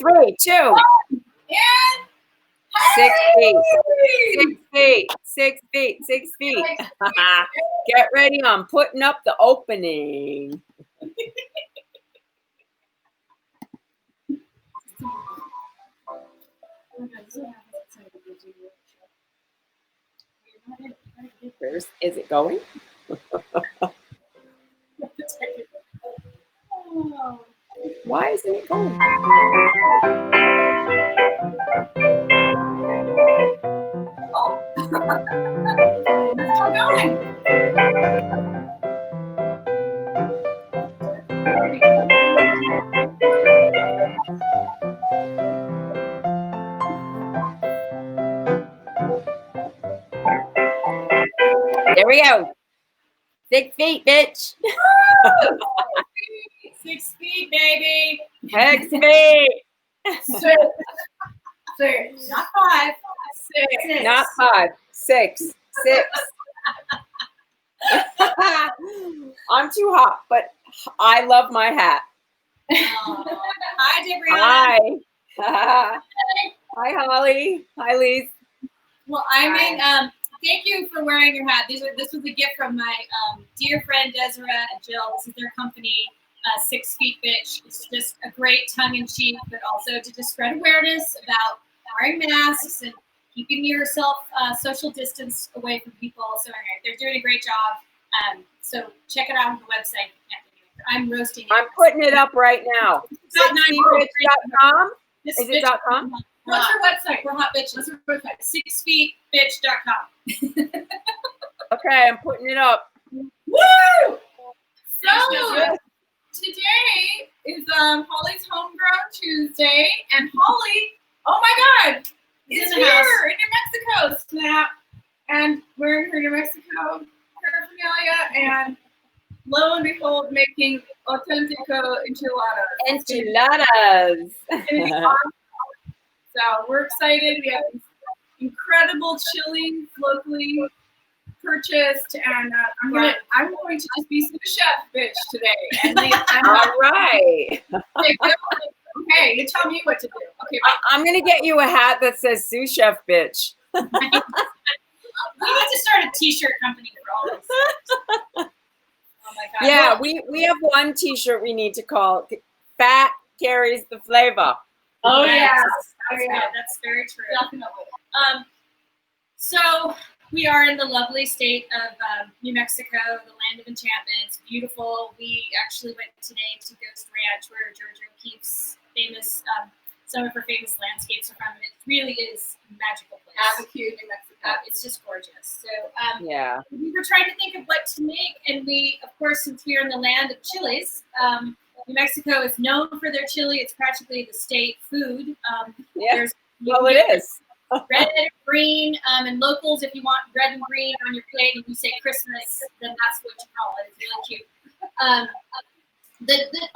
3, 2. And 6 feet. 6 feet. 6 feet. 6 feet. Get ready. I'm putting up the opening. Is it going? Why isn't it going? There we go. 6 feet, bitch. 6 feet, baby. 6 feet. 6. Not 5. 6. Not 5. 6. 6. I'm too hot, but I love my hat. Hi, Deborah. Hi. Hi, Holly. Hi, Lisa. Well, I mean, thank you for wearing your hat. This was a gift from my dear friend Desiree and Jill. This is their company, 6 Feet Bitch. It's just a great tongue-in-cheek, but also to just spread awareness about wearing masks and keeping yourself social distance away from people. So anyway, they're doing a great job. So check it out on the website. I'm roasting it. I'm putting it up right now. 6feetbitch.com. Is it .com? What's your website? We're hot bitches. What's your website? 6feetbitch.com. Okay, I'm putting it up. Woo! So today is Holly's Homegrown Tuesday, and Holly, oh my God, is here in New Mexico. Snap! And wearing her New Mexico paraphernalia, and lo and behold, making authentico Enchiladas. So we're excited. We have incredible chili locally purchased, and I'm going to just be sous chef bitch today. And all right. Okay, you tell me what to do. Okay, I'm gonna get you a hat that says sous chef bitch. We need to start a t-shirt company for all this. Oh my God. Yeah, we have one t-shirt we need to call Fat Carries the Flavor. Oh yes. That's very true. Definitely. So we are in the lovely state of New Mexico, the land of enchantment. It's beautiful. We actually went today to Ghost Ranch, where Georgia O'Keeffe's famous, some of her famous landscapes are from. It really is a magical place. Abiquiu, New Mexico. It's just gorgeous. So yeah, we were trying to think of what to make, and we, of course, since we are in the land of chilies, New Mexico is known for their chili. It's practically the state food. Yeah. Well, it is. Red and green, and locals, if you want red and green on your plate and you say Christmas, then that's what you call it. It's really cute.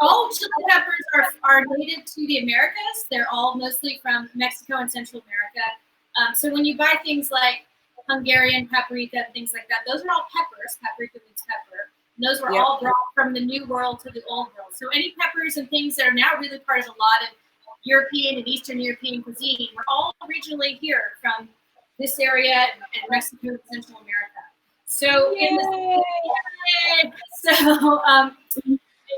All chili peppers are native to the Americas. They're all mostly from Mexico and Central America. So when you buy things like Hungarian paprika and things like that, those are all peppers. Paprika means pepper. And those were all brought from the New World to the Old World. So any peppers and things that are now really part of a lot of European and Eastern European cuisine were all originally here from this area and Mexico and Central America. So you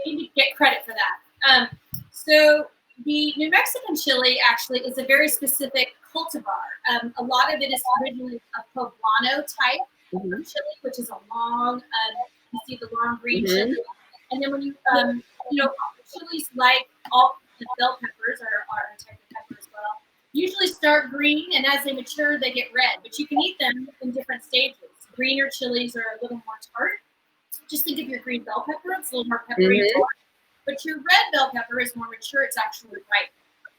need to get credit for that. So the New Mexican chili actually is a very specific cultivar. A lot of it is originally a poblano type of chili, which is a long, you see the long green chili. And then when you, chilies like all the bell peppers are a type of pepper as well, usually start green, and as they mature, they get red. But you can eat them in different stages. Greener chilies are a little more tart. Just think of your green bell pepper; it's a little more peppery and tart. But your red bell pepper is more mature; it's actually ripe.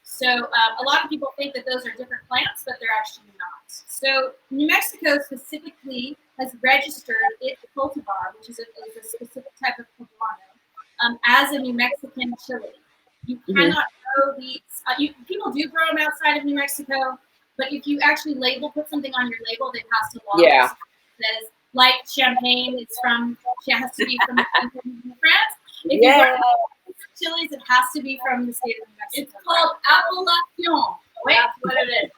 So a lot of people think that those are different plants, but they're actually not. So New Mexico specifically has registered its cultivar, which is a specific type of poblano, as a New Mexican chili. You cannot grow these. People do grow them outside of New Mexico, but if you actually put something on your label, it has to log it says like champagne. It has to be from France. If you grow chilies, it has to be from the state of New Mexico. It's called Appalachian. Wait, That's what it is.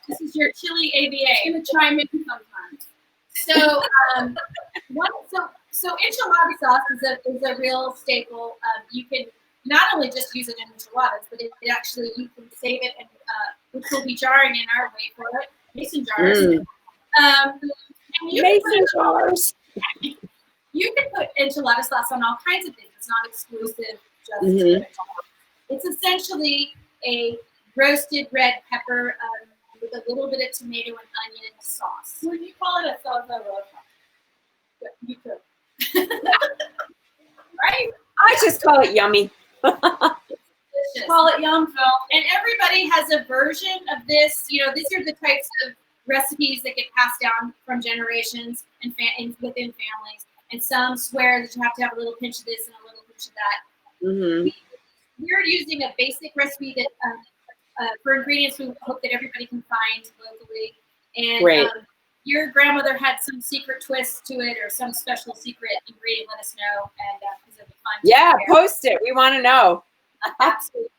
this is your chili ABA. I'm gonna chime in sometimes. So, so enchilada sauce is a real staple. You can not only just use it in enchiladas, but it actually you can save it, and which we'll be jarring in our wait for it mason jars. And Mason jars. You can put enchilada sauce on all kinds of things. It's not exclusive just to enchiladas. It's essentially a roasted red pepper with a little bit of tomato and onion sauce. Well, you call it a salsa rosa. You could. Right? I just call it yummy. Call it yum, Phil. And everybody has a version of this. You know, these are the types of recipes that get passed down from generations and within families. And some swear that you have to have a little pinch of this and a little pinch of that. We're using a basic recipe that for ingredients we hope that everybody can find locally. And your grandmother had some secret twist to it or some special secret ingredient, let us know. And because it'll be fun. Yeah, post it. We want to know. Absolutely.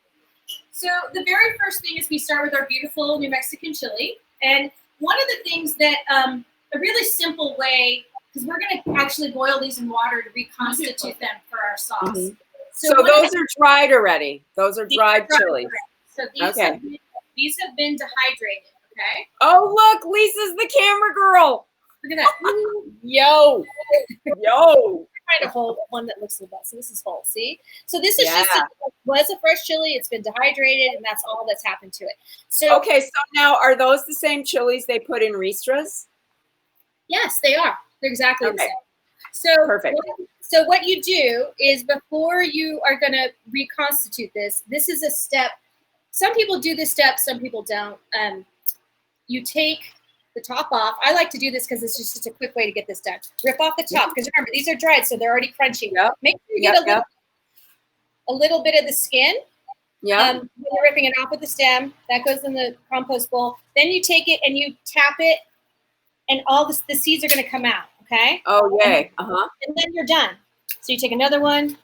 So the very first thing is we start with our beautiful New Mexican chili. And one of the things that a really simple way, because we're going to actually boil these in water to reconstitute them for our sauce. So those are dried already. Those are dried chilies. So these have been dehydrated. Okay. Oh, look, Lisa's the camera girl. Look at that. Yo. Find a whole one that looks like that. So this is whole. See? So this is was a fresh chili. It's been dehydrated, and that's all that's happened to it. So okay. So now, are those the same chilies they put in ristras? Yes, they are. They're exactly the same. So perfect. So what you do is before you are going to reconstitute this is a step. Some people do this step. Some people don't. You take the top off. I like to do this because it's just a quick way to get this done. Rip off the top because remember these are dried, so they're already crunchy. Make sure you get a little bit of the skin. When you're ripping it off with the stem, that goes in the compost bowl. Then you take it and you tap it, and all the seeds are going to come out. Okay. Oh yay! And then you're done. So you take another one,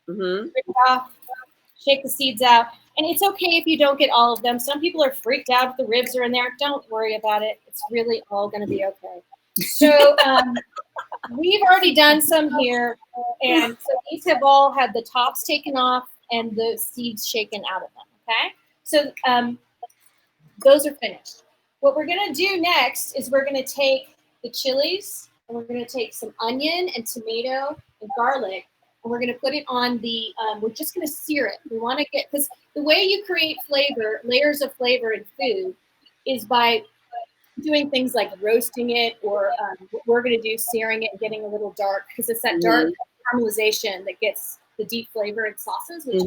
rip it off, shake the seeds out. And it's okay if you don't get all of them. Some people are freaked out if the ribs are in there. Don't worry about it. It's really all going to be okay. So we've already done some here. And so these have all had the tops taken off and the seeds shaken out of them. Okay. So those are finished. What we're going to do next is we're going to take the chilies and we're going to take some onion and tomato and garlic. And we're going to put it on the, we're just going to sear it. We want to get, because the way you create flavor, layers of flavor in food is by doing things like roasting it or what we're going to do, searing it and getting a little dark because it's that dark caramelization that gets the deep flavor in sauces. Which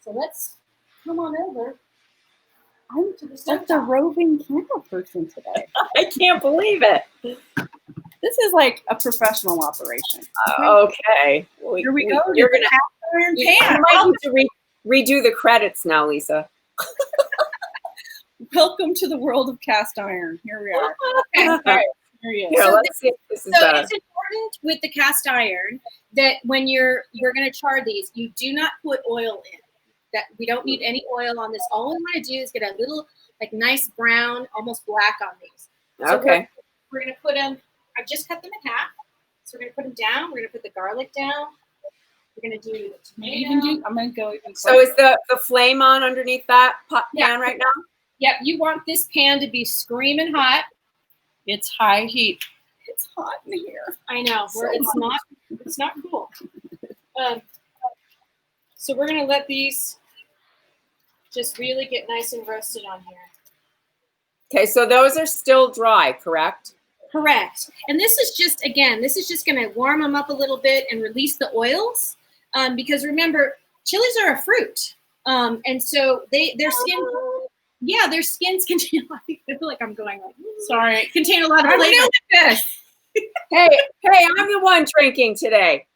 so let's come on over. I'm like the roving camera person today. I can't believe it. This is like a professional operation. Okay. Here we go. You're going to might need to redo the credits now, Lisa. Welcome to the world of cast iron. Here we are. Okay. All right. Here he is. Here, let's see if this is so it's important with the cast iron that when you're going to char these, you do not put oil in. That we don't need any oil on this. All we want to do is get a little like nice brown, almost black on these. So okay. We're going to put them. I've just cut them in half. So we're going to put them down. We're going to put the garlic down. We're going to do the tomato. I'm going to go even So is the flame on underneath that pan right now? Yep. You want this pan to be screaming hot. It's high heat. It's hot in here. I know. It's not cool. So we're going to let these just really get nice and roasted on here. Okay. So those are still dry, correct? Correct. And this is just going to warm them up a little bit and release the oils. Because remember, chilies are a fruit. And so their skins contain, I feel like I'm going like, sorry, contain a lot of flavor. This. Hey, I'm the one drinking today.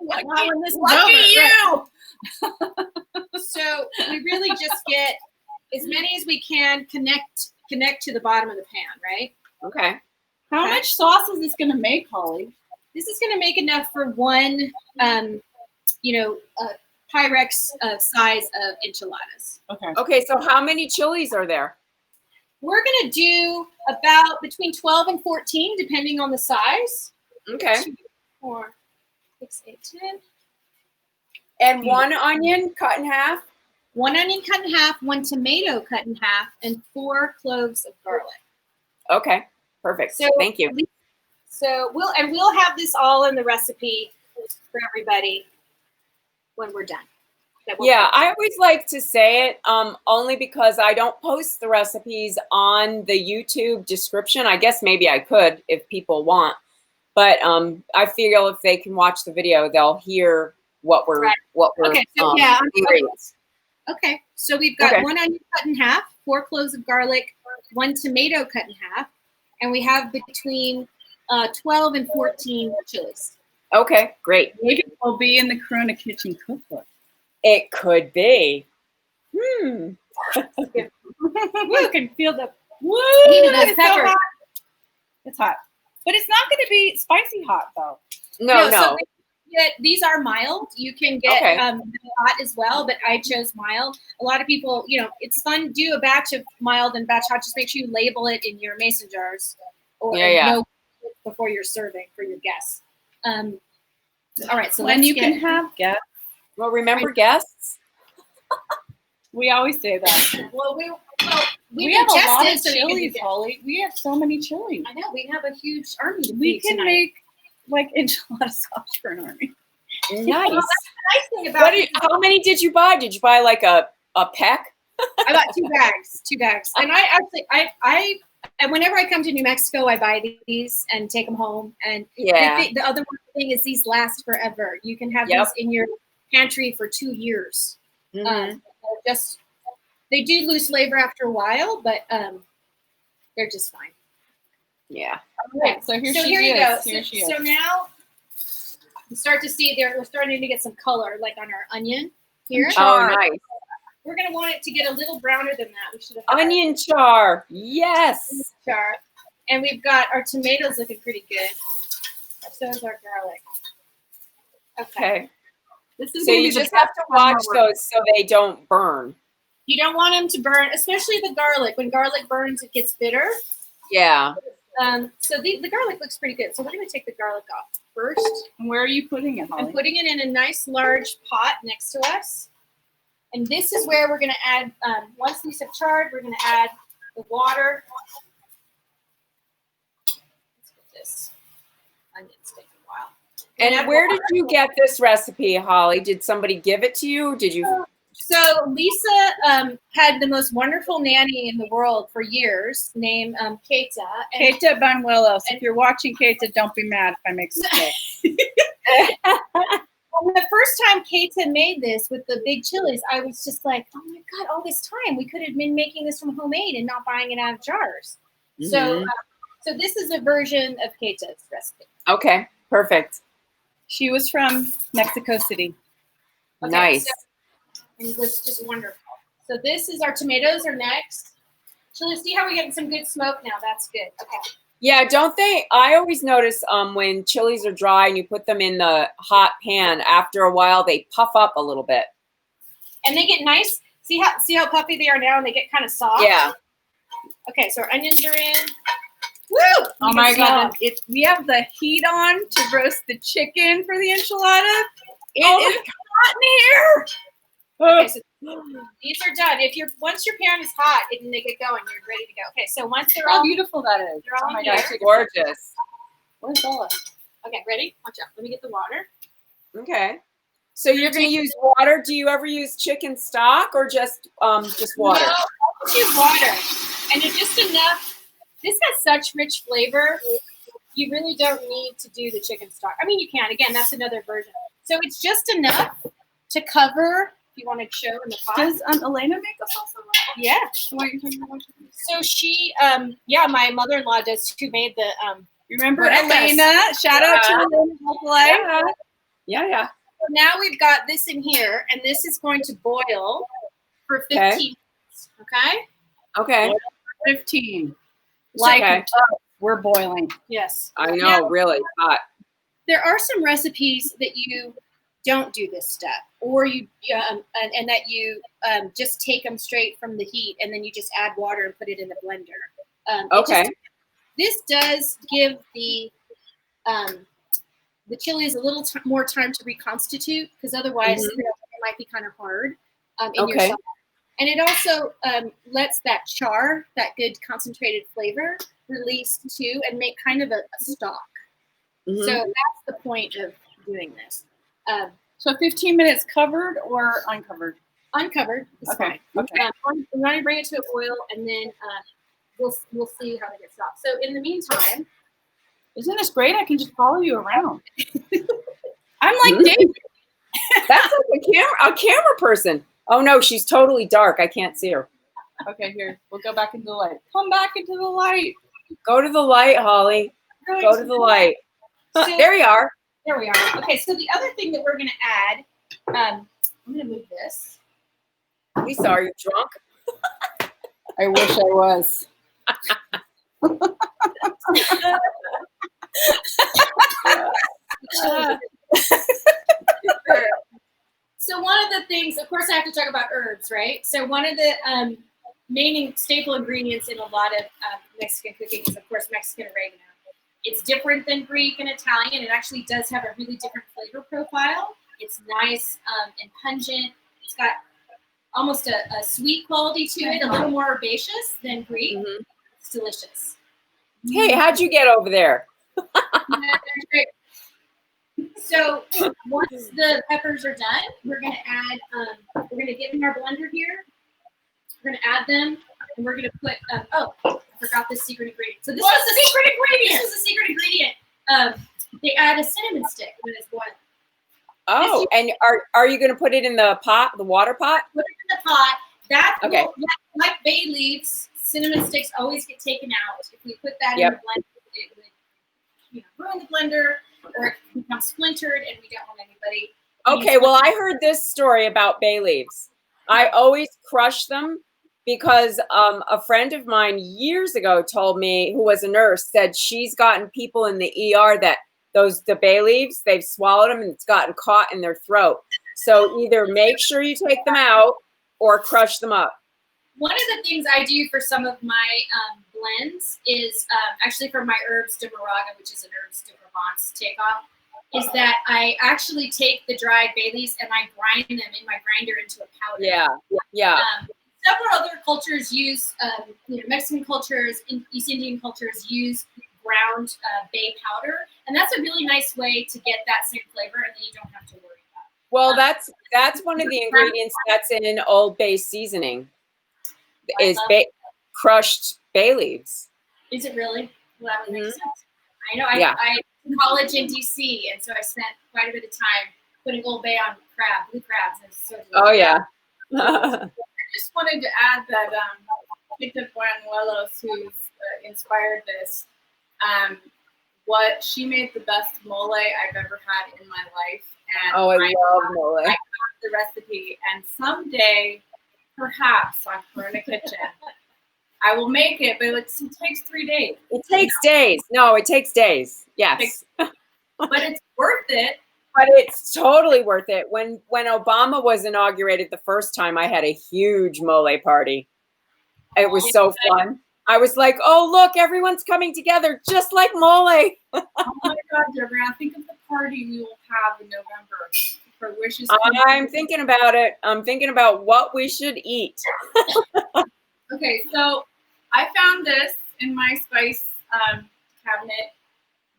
Lucky you. So we really just get as many as we can connect to the bottom of the pan, right? Okay. How much sauce is this going to make, Holly? This is going to make enough for one, Pyrex size of enchiladas. Okay. Okay, so how many chilies are there? We're going to do about between 12 and 14, depending on the size. Okay. 2, 4, 6, 8, 10. And one onion cut in half? 1 onion cut in half, 1 tomato cut in half, and 4 cloves of garlic. Okay, perfect. So thank you. So we'll have this all in the recipe for everybody when we're done. Yeah, I always like to say it only because I don't post the recipes on the YouTube description. I guess maybe I could if people want, but I feel if they can watch the video, they'll hear what we're okay. So ingredients. Okay, so we've got 1 onion cut in half, 4 cloves of garlic, 1 tomato cut in half, and we have between 12 and 14 chilies. Okay, great. Maybe it will be in the Corona Kitchen cookbook. It could be. You can feel the heat of those peppers. So hot. It's hot, but it's not going to be spicy hot though. No. So these are mild. You can get hot as well, but I chose mild. A lot of people, it's fun to do a batch of mild and batch hot. Just make sure you label it in your mason jars or know before you're serving for your guests. All right, so when you can have guests. Well, remember guests? We always say that. Well, we have a lot of so chilies, Holly. We have so many chilies. I know. We have a huge army to We can tonight. make like enchilada sauce for an army. Nice. Well, that's the nice thing about it. How many did you buy? Did you buy like a peck? I bought 2 bags. And I actually, and whenever I come to New Mexico, I buy these and take them home. And the other thing is these last forever. You can have these in your pantry for 2 years. Mm-hmm. They do lose flavor after a while, but they're just fine. Yeah. Okay, so here she is. So now you start to see we're starting to get some color, like on our onion here. Oh, nice. We're going to want it to get a little browner than that. We should have onion char. Yes. Char. And we've got our tomatoes looking pretty good. So is our garlic. Okay. This is so you just have to watch those so they don't burn. You don't want them to burn, especially the garlic. When garlic burns, it gets bitter. Yeah. So the garlic looks pretty good. So we're going to take the garlic off first. And where are you putting it, Holly? I'm putting it in a nice large pot next to us. And this is where we're going to add, once these have charred, we're going to add the water. Let's get this. Onions take a while. And where did you get this recipe, Holly? Did somebody give it to you? Did you? So Lisa had the most wonderful nanny in the world for years named Keita. Keita Banuelos. If you're watching Keita, don't be mad if I make mistakes. The first time Keita made this with the big chilies, I was just like, oh my God, all this time we could have been making this from homemade and not buying it out of jars. Mm-hmm. So this is a version of Keita's recipe. Okay, perfect. She was from Mexico City. Okay, nice. It was just wonderful. So this is our tomatoes are next. Chili, see how we're getting some good smoke now? That's good. Okay. Yeah, don't they? I always notice when chilies are dry and you put them in the hot pan, after a while they puff up a little bit. And they get nice. See how puffy they are now, and they get kind of soft. Yeah. Okay, so our onions are in. Woo! Oh my God! We have the heat on to roast the chicken for the enchilada. It is hot in here. Okay, so these are done. Once your pan is hot and they get going, you're ready to go. Okay, so once they're all How beautiful that is. They're all oh my here. gosh, Gorgeous. Where's Bella? Okay, ready? Watch out. Let me get the water. Okay. So you're going to use water. Do you ever use chicken stock or just water? No, I'll do water. And it's just enough. This has such rich flavor. You really don't need to do the chicken stock. I mean, you can. Again, that's another version. So it's just enough to cover. If you want to show in the pot. Does Elena make a salsa? Yeah. What are you talking about? So she, my mother-in-law does. Who made the Remember Elena? Shout out to Elena. Yeah. So now we've got this in here, and this is going to boil for 15 minutes. Okay. 15. Like we're boiling. Yes. I know, really hot. there are some recipes that you don't do this step, or you and that you just take them straight from the heat, and then you just add water and put it in the blender. Okay. This does give the chilies a little more time to reconstitute, because otherwise it might be kind of hard in your sauce. And it also lets that char, that good concentrated flavor, release too, and make kind of a stock. So that's the point of doing this. So 15 minutes covered or uncovered? Uncovered is fine. Okay. I'm going to bring it to a boil, and then we'll see how it gets stopped. So in the meantime, isn't this great? I can just follow you around. I'm like David. That's like a camera person. Oh no, she's totally dark. I can't see her. Okay, here. We'll go back into the light. Come back into the light. Go to the light, Holly. Go to the light. So, there you are. There we are. Okay, so the other thing that we're going to add, I'm going to move this. Lisa, are you drunk? I wish I was. So one of the things, of course, I have to talk about herbs, right? So one of the main staple ingredients in a lot of Mexican cooking is, of course, Mexican oregano. It's different than Greek and Italian. It actually does have a really different flavor profile. It's nice and pungent. It's got almost a sweet quality to it, a little more herbaceous than Greek. It's delicious. Hey, how'd you get over there? So once the peppers are done, we're going to add, we're going to get in our blender here. We're going to add them, and we're going to put, oh, I forgot this secret ingredient. So this is the secret ingredient. This is the secret ingredient. They add a cinnamon stick when it's boiling. Oh, and are you going to put it in the pot, the water pot? Put it in the pot. That okay. Like bay leaves, cinnamon sticks always get taken out. If we put that in the blender, it would ruin the blender, or it can become splintered, and we don't want anybody. Okay, well, I heard this story about bay leaves. I always crush them because a friend of mine years ago told me, who was a nurse, said she's gotten people in the ER that the bay leaves, they've swallowed them and it's gotten caught in their throat. So either make sure you take them out or crush them up. One of the things I do for some of my blends is actually for my herbs de Moraga, which is an herbs de Provence takeoff, is that I actually take the dried bay leaves and I grind them in my grinder into a powder. Yeah. Several other cultures use, Mexican cultures, East Indian cultures use ground bay powder, and that's a really nice way to get that same flavor, and then you don't have to worry about it. Well, that's one of the ingredients that's in Old Bay seasoning. Is crushed bay leaves. Is it really? Well, that would make sense. I know. I in college in DC, and so I spent quite a bit of time putting Old Bay on blue crabs. And so oh yeah. I just wanted to add that Tita Buenuelos, who's inspired this, what she made the best mole I've ever had in my life. And I love mole. I got the recipe, and someday, perhaps on coronakitchen, I will make it, but it takes 3 days. It takes days. No, it takes days. Yes. But it's worth it. But it's totally worth it. When Obama was inaugurated the first time, I had a huge mole party. It was so fun. I was like, oh, look, everyone's coming together just like mole. Oh my God, Deborah, think of the party we will have in November for wishes. I'm thinking about it. I'm thinking about what we should eat. Okay, so I found this in my spice cabinet.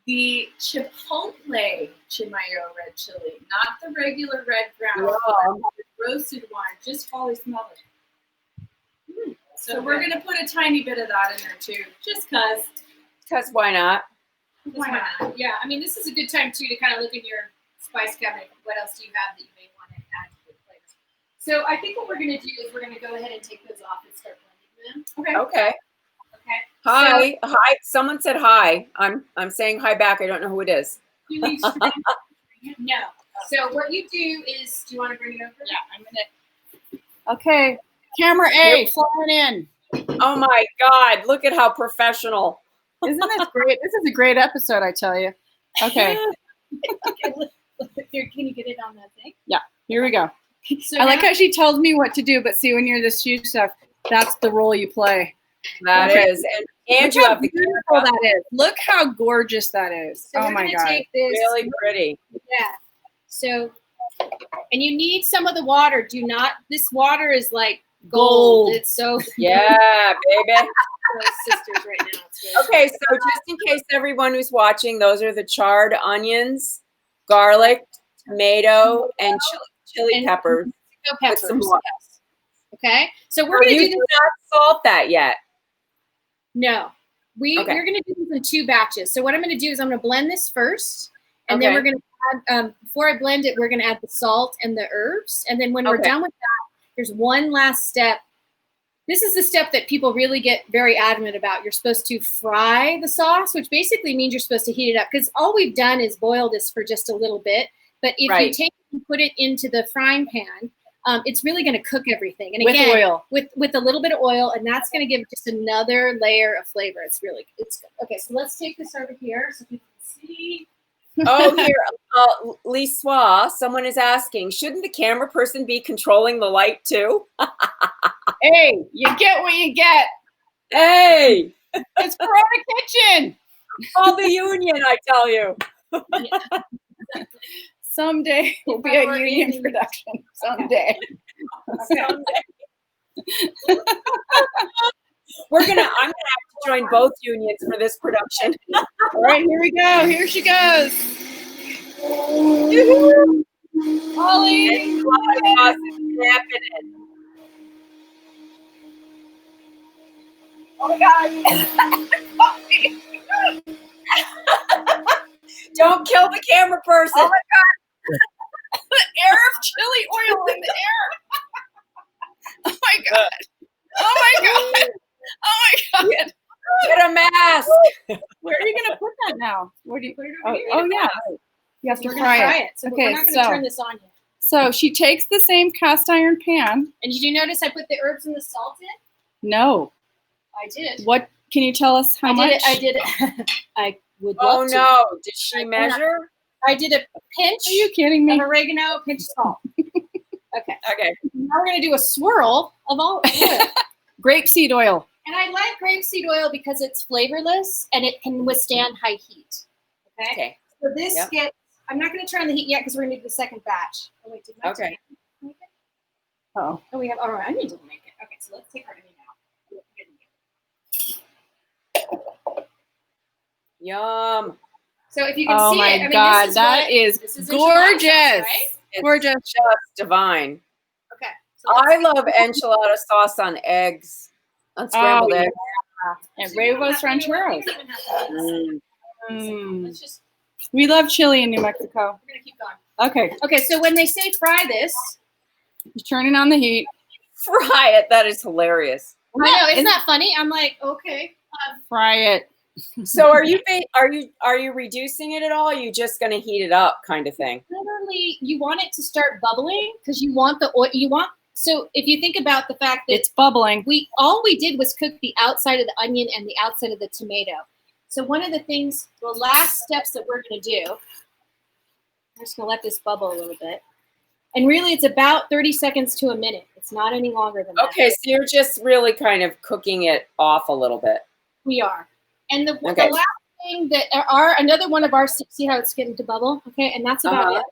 The Chipotle Chimayo red chili, not the regular red ground, but the roasted one. Just Holly smell it. So we're going to put a tiny bit of that in there too, just because. Because why not? Why not? Yeah, I mean, this is a good time too to kind of look in your spice cabinet. What else do you have that you may want to add to the flavors? So I think what we're going to do is we're going to go ahead and take those off and start blending them. Okay. Hi. Hi. Someone said hi. I'm saying hi back. I don't know who it is. You need to no. So what you do is, do you want to bring it over? Yeah, I'm gonna. Okay. Camera A, flying in. Oh my God! Look at how professional. Isn't this great? This is a great episode, I tell you. Okay. Here, can you get it on the thing? Yeah, here we go. So I like how she tells me what to do, but see, when you're the shoe stuff, that's the role you play. That is, and you Look how have the beautiful camera. that is. Look how gorgeous that is. So Oh we're my gonna God. take this. Really pretty. Yeah. So, and you need some of the water. Do not. This water is like gold. It's so. Yeah, baby. Sisters right now. It's really Okay, so just in case everyone who's watching, those are the charred onions, garlic, tomato, and chili peppers. Mexico With peppers. some water. Yes. Okay. So we're Or gonna you do do this. not salt that yet. No, we're Okay. gonna do this in 2 batches. So what I'm gonna do is I'm gonna blend this first, and then Okay. we're gonna add. Before I blend it, we're gonna add the salt and the herbs, and then when we're Okay. done with that, there's one last step. This is the step that people really get very adamant about. You're supposed to fry the sauce, which basically means you're supposed to heat it up, because all we've done is boil this for just a little bit. But if you Right. take and put it into the frying pan, it's really going to cook everything. And With again, oil. with a little bit of oil, and that's going to give just another layer of flavor. It's good. Okay. So let's take this over here so people can see. Oh, here, Lisa, someone is asking, shouldn't the camera person be controlling the light too? Hey, you get what you get. Hey, It's Corona Kitchen. call the union, I tell you. Someday will be a union production. Someday. I'm gonna have to join both unions for this production. All right, here we go. Here she goes. Hollie. Enchilada sauce is happening. Oh my God. Don't kill the camera person. Oh my God. The air of chili oil in the air. Oh my God. Oh my God. Oh my God. Get a mask. Where are you going to put that now? Where do you put it over here? Oh, yeah. You have to We're fry gonna fry it. it. So Okay, we're not going so- to turn this on yet. So she takes the same cast iron pan. And did you notice I put the herbs and the salt in? No. I did. What can you tell us how much? I did it. I would Oh love to. no! Did she measure? I did a pinch Are you kidding of me? oregano, a pinch of salt. Okay. Okay. Now we're going to do a swirl of all oil. Grapeseed oil. And I like grapeseed oil because it's flavorless and it can withstand high heat. Okay. Okay. So this Yep. gets. I'm not going to turn the heat yet because we're going to do the second batch. Oh wait, did I Okay. make it? Oh. Oh, we have. All right, I need to make it. Okay, so let's take our onion out. Yum. So if you can Oh see my it, I mean, God, this is that what- is this is enchilada sauce, gorgeous. right? It's Gorgeous. just divine. Okay. So let's- I love enchilada sauce on eggs, on scrambled yeah. eggs. And so you don't huevos have to- you rancheros. don't even have to do this. Mm. Let's just. We love chili in New Mexico. We're gonna keep going. Okay, Okay, so when they say fry this, just turning on the heat. Fry it. That is hilarious. I know isn't that funny? I'm like, okay. Fry it. So are you reducing it at all? Or are you just going to heat it up, kind of thing? Literally, you want it to start bubbling because you want the oil. You want. So if you think about the fact that It's bubbling. all we did was cook the outside of the onion and the outside of the tomato. So one of the things, the last steps that we're going to do, I'm just going to let this bubble a little bit. And really, it's about 30 seconds to a minute. It's not any longer than that. Okay, so you're just really kind of cooking it off a little bit. We are. And the Okay. last thing that another one of our, see how it's getting to bubble? Okay, and that's about it.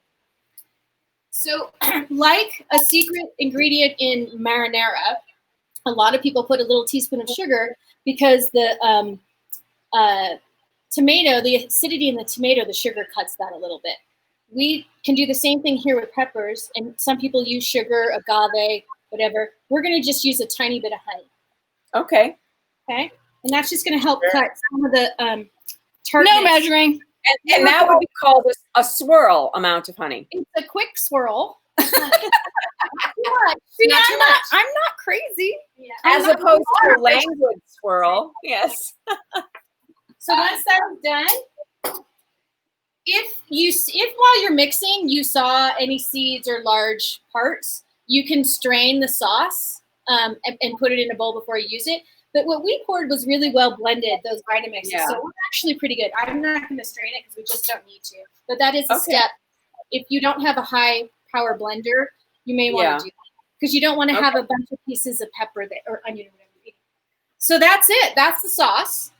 So like a secret ingredient in marinara, a lot of people put a little teaspoon of sugar because the tomato, the acidity in the tomato, the sugar cuts that a little bit. We can do the same thing here with peppers, and some people use sugar, agave, whatever. We're going to just use a tiny bit of honey, Okay. okay? And that's just going to help cut some of the tartness. No measuring. And that would be called a swirl amount of honey. It's a quick swirl. See, See, I'm not crazy. Yeah. As opposed to a languid swirl. Yes. So once that's done, if while you're mixing you saw any seeds or large parts, you can strain the sauce and put it in a bowl before you use it. But what we poured was really well blended, those Vitamixes. Yeah. So we're actually pretty good. I'm not going to strain it because we just don't need to. But that is a Okay. step if you don't have a high power blender, you may want to do that because you don't want to have a bunch of pieces of pepper that, or onion or whatever. So that's it. That's the sauce.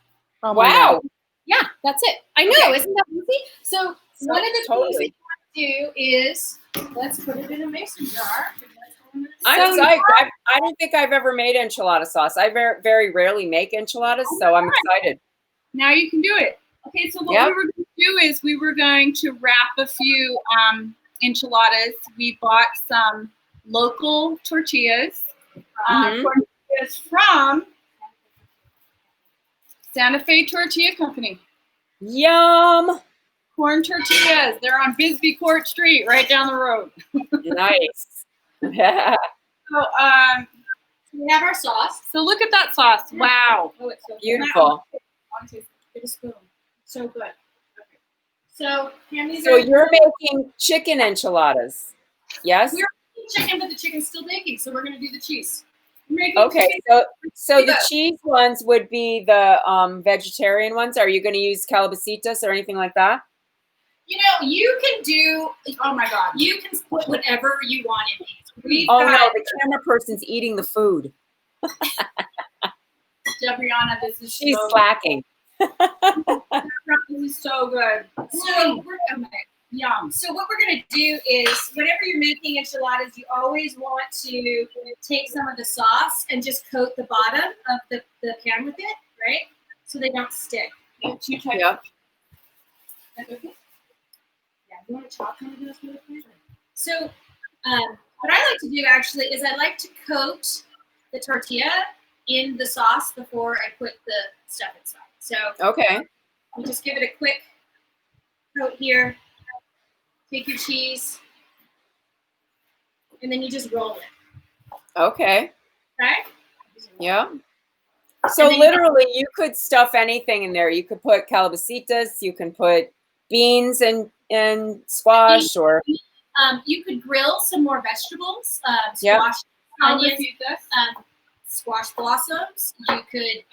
Oh, wow. Yeah, that's it. I know, isn't that easy? So one of the things that you want to do is, let's put it in a mason jar. I'm psyched. I don't think I've ever made enchilada sauce. I very rarely make enchiladas, so I'm excited. Now you can do it. Okay, so what we were going to do is we were going to wrap a few enchiladas. We bought some local tortillas, tortillas from Santa Fe Tortilla Company. Yum! Corn tortillas. They're on Bisbee Court Street, right down the road. Nice. So we have our sauce. So look at that sauce. Wow. Oh, it's so beautiful. Get a spoon. So good. Okay. So you're making chicken enchiladas, yes? We're making chicken, but the chicken's still baking, so we're going to do the cheese. Okay, so the cheese ones would be the vegetarian ones. Are you going to use calabacitas or anything like that? You know, you can do, oh my God, you can put whatever you want in these. No, the camera person's eating the food. Debriana, she's slacking. This is so good. So yum. So what we're going to do is, whenever you're making enchiladas, you always want to take some of the sauce and just coat the bottom of the pan with it, right? So they don't stick. Yep. Yeah, you want to chop some of those really quick? So what I like to do actually is I like to coat the tortilla in the sauce before I put the stuff inside. So you just give it a quick coat here. Take your cheese, and then you just roll it. Okay. Okay? Yeah. So literally, you could stuff anything in there. You could put calabacitas. You can put beans and squash, or you could grill some more vegetables. Squash, onions, squash blossoms. You could,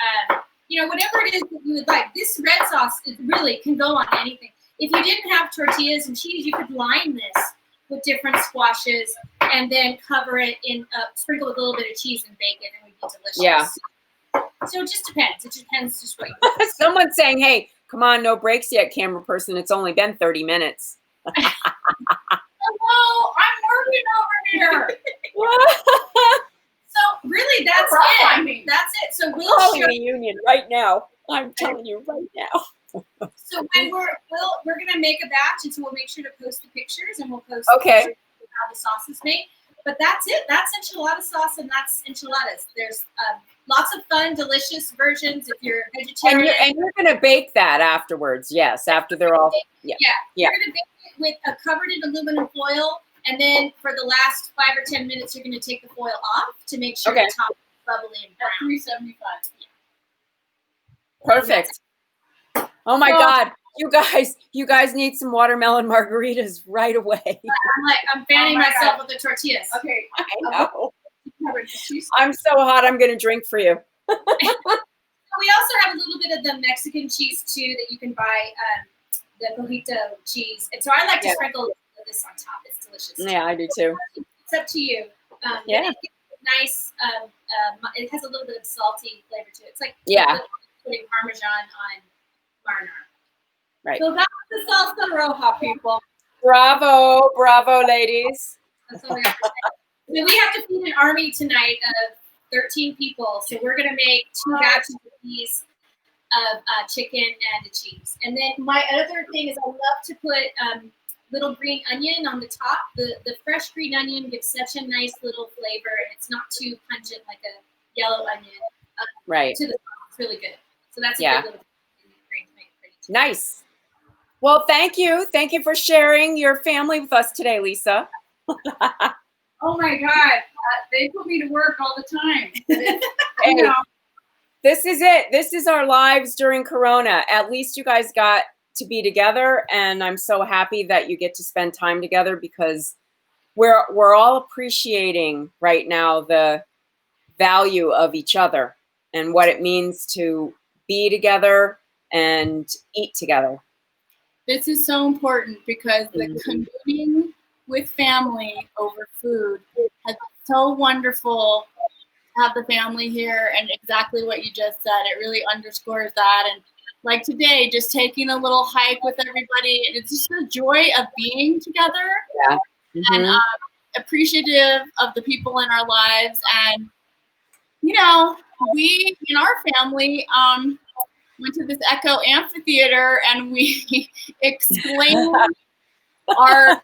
whatever it is that you would like. This red sauce really can go on anything. If you didn't have tortillas and cheese, you could line this with different squashes and then cover it in, sprinkle with a little bit of cheese and bake it, and it would be delicious. Yeah. So it just depends. It depends just what you want. Someone's saying, hey, come on, no breaks yet, camera person. It's only been 30 minutes. Hello, I'm working over here. So really, that's it. That's it. So we'll calling the union right now. I'm telling you right now. So when we're gonna make a batch, and so we'll make sure to post the pictures, and we'll post pictures of how the sauce is made. But that's it. That's enchilada sauce, and that's enchiladas. There's lots of fun, delicious versions if you're vegetarian. And you're gonna bake that afterwards. Yes, after they're all. You're gonna bake it with covered in aluminum foil, and then for the last 5 or 10 minutes, you're gonna take the foil off to make sure the top is bubbly and brown. 375. Perfect. Oh my God, you guys need some watermelon margaritas right away. I'm fanning myself with the tortillas. Okay, I know. I'm so hot. I'm gonna drink for you. We also have a little bit of the Mexican cheese too that you can buy, the cojito cheese, and so I like to sprinkle this on top. It's delicious. Yeah, I do too. It's up to you. Yeah. It nice. It has a little bit of salty flavor to it. It's like putting Parmesan on marinara. Right. So that's the salsa roja, people. Bravo, ladies. That's all we have to say. So we have to feed an army tonight of 13 people. So we're gonna make 2 batches of these of chicken and a cheese. And then my other thing is I love to put little green onion on the top. The fresh green onion gives such a nice little flavor, and it's not too pungent like a yellow onion. Right. To the sauce. It's really good. So that's a good little green to make it pretty too. Nice. Well, thank you. Thank you for sharing your family with us today, Lisa. Oh my God, they put me to work all the time. Hey, this is it. This is our lives during Corona. At least you guys got to be together, and I'm so happy that you get to spend time together because we're all appreciating right now the value of each other and what it means to be together and eat together. This is so important because the Mhm. communing with family over food has been so wonderful to have the family here, and exactly what you just said. It really underscores that. And like today, just taking a little hike with everybody, it's just the joy of being together Yeah. and Mhm. appreciative of the people in our lives. And, you know, we in our family went to this Echo Amphitheater and we explained our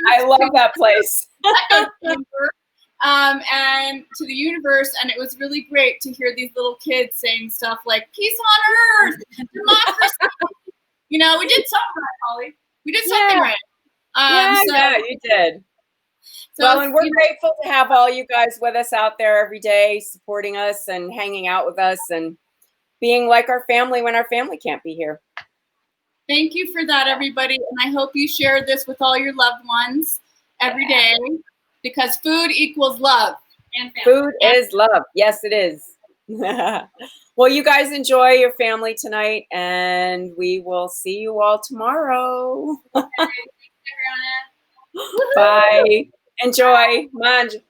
I truth love that place. echo chamber and to the universe, and it was really great to hear these little kids saying stuff like "peace on earth," "democracy." You know, we did something right, Holly. We did something Yeah. right. Yeah, you did. Well, So and we're you know, grateful to have all you guys with us out there every day, supporting us and hanging out with us and being like our family when our family can't be here. thank you for that, everybody, and I hope you share this with all your loved ones every day because food equals love. And family. Food is love. Yes, it is. Well, you guys enjoy your family tonight, and we will see you all tomorrow. Okay, thanks, Adriana. Bye. Enjoy. Manj.